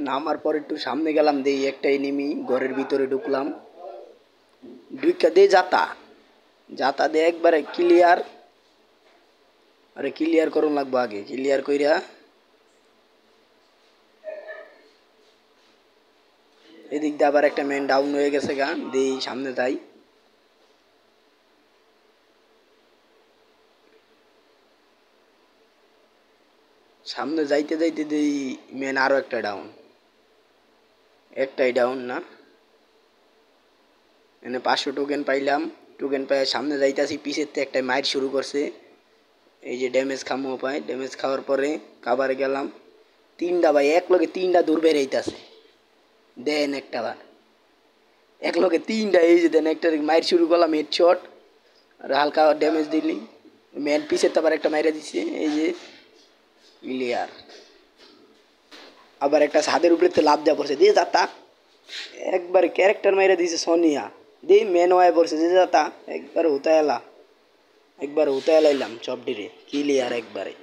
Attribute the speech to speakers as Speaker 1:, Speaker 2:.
Speaker 1: নামার পর একটু সামনে গেলাম, দেই একটা এনিমি ঘরের ভিতরে ঢুকলাম, ঢুকা দে যাতা যাতা দে একবারে ক্লিয়ার। আরে ক্লিয়ার করুন লাগবো, আগে ক্লিয়ার কইরা এদিক দিয়ে আবার একটা ম্যান ডাউন হয়ে গেছে গা, দেই সামনে যাই। সামনে যাইতে যাইতে দেই ম্যান আরো একটা ডাউন, একটাই ডাউন না, এনে 500 টোকেন পাইলাম। টোকেন পাই সামনে যাইতাছি, পিছের থেকে একটা মাইর শুরু করছে। এই যে ড্যামেজ খামো পাই, ড্যামেজ খাওয়ার পরে কাবারে গেলাম। তিনটা ভাই এক লগে তিনটা দূর বেরাইতেছে, দেন একটা বার এক লগে তিনটা, এই যে দেন একটা মাইর শুরু করলাম হেডশট, আর হালকা ড্যামেজ দিলি ম্যান পিছের তো আবার একটা মাইরা দিচ্ছে, এই যে ক্লিয়ার। আবার একটা ছাদের উপরে লাভ দেওয়া পড়ছে, দিয়ে যাতা একবারে ক্যারেক্টার মাইরা দিছে সোনিয়া, দিয়ে মেন ওয়াই পড়ছে, যে যাতা একবার হুতা এলা, একবার হুতা এলাইলাম সব ডিরে ক্লিয়ার একবারে।